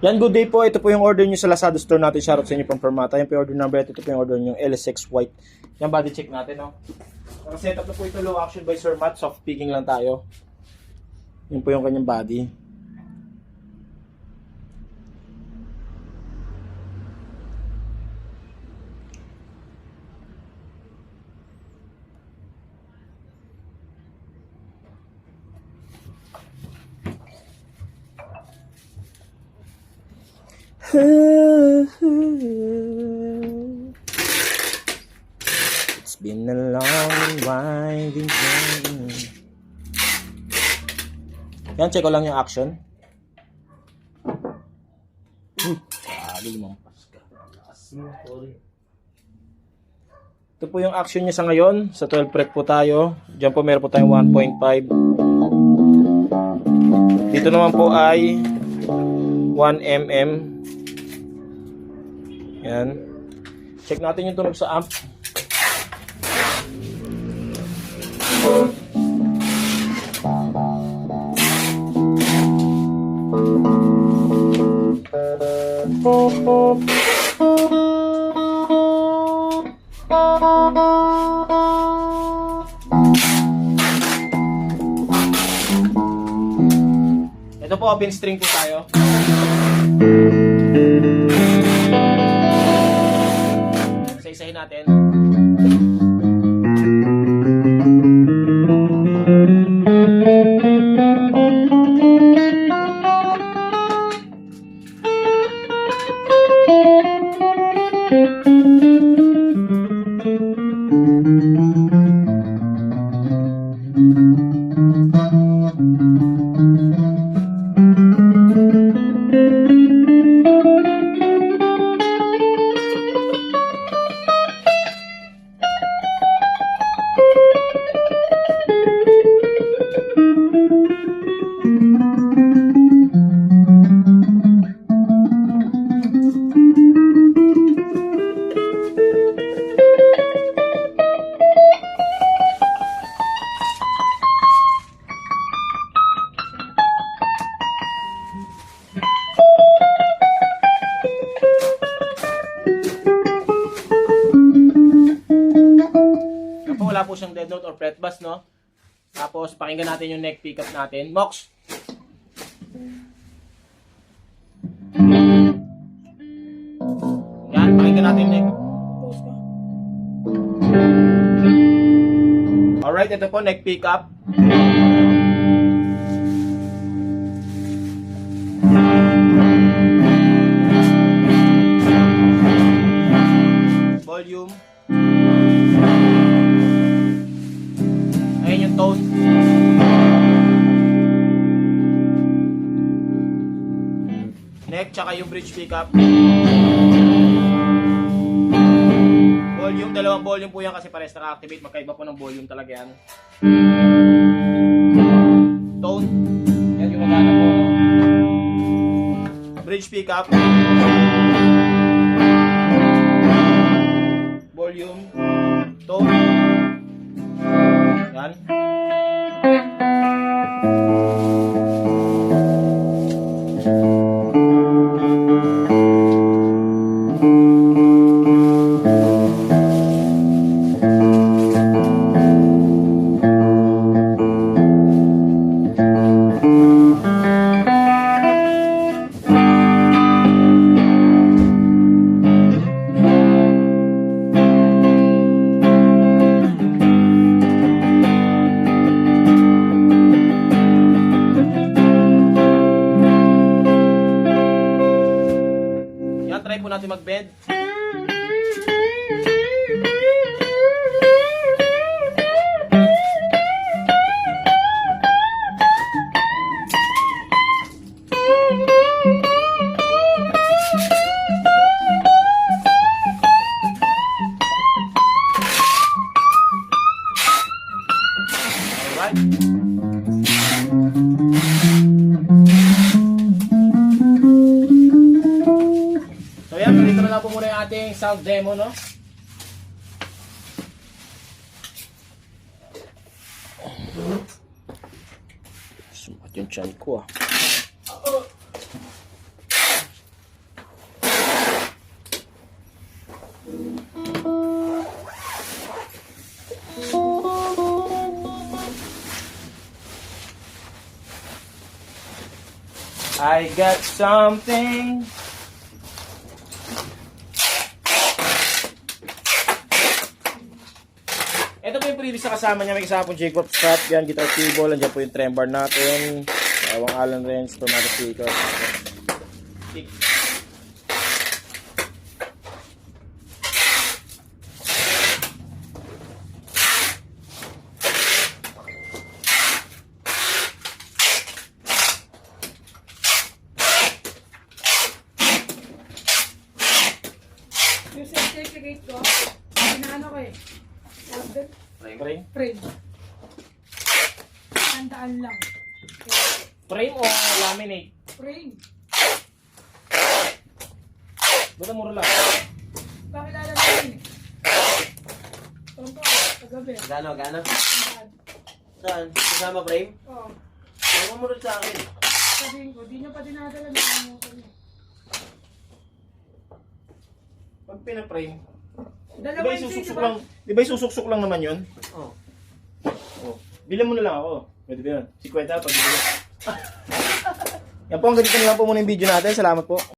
Yan, good day po. Ito po yung order nyo sa Lazada store natin. Shoutout sa inyo from Permata. Yan po yung order number. Ito po yung order nyo, LS6 white. Yan, body check natin, no? Nakaset up na po ito, low action by Sir Matt. Soft picking lang tayo. Yan po yung kanyang body. It's been a long and winding journey. Yan, check ko lang yung action. Lumampas ka. Ito po yung action niya sa ngayon. Sa 12 prep po tayo. Diyan po meron po tayong 1.5. Dito naman po ay 1 mm. Yan. Check natin yung tunog sa amp. Ito po, open string po tayo. Isa-isahin natin. Wala po siyang dead note or fret bass, no? Tapos, pakinggan natin yung neck pickup natin. Mox! Yan, pakinggan natin yung neck. Alright, ito po, neck pickup. Volume. Ayan yung tone. Neck, tsaka yung bridge pickup. Volume, dalawang volume po yan kasi pares naka-activate. Magkaiba po ng volume talaga yan. Tone. Yan yung magana po. Bridge pickup. Volume. Tone. Yan. Try po natin mag-bend. Alright. Dito na lang po muna yung ating sound demo, no? Sumat yung chan ko, ah. I got something. Ito po yung previous na kasama niya. May kasama pong J-Corp strap. Yan, guitar cable. Andiyan po yung trem bar natin. Awang Allen wrench, formato speaker. Stick. Yung certificate ko, inaano ko eh. Order, Frame? frame. Tandaan lang. Frame o laminate? Frame. Buta mura lang. Pakilala namin eh. Tonto, kagabi. Gano? Tandaan. Saan? Kasama frame? Oo. Huwag mo rin sa akin. Sabihin ko, di nyo pa dinadala na ano ko niya. Pag pina-frame, di Dalawa ba yung isusuksok sa'yo, lang? Di ba isusuksok lang naman yun? Oh. Oh. Bilang mo na lang ako. Pwede ba yun? 50 pag bibili. Yan po, ang ganito na lang po muna yung video natin. Salamat po.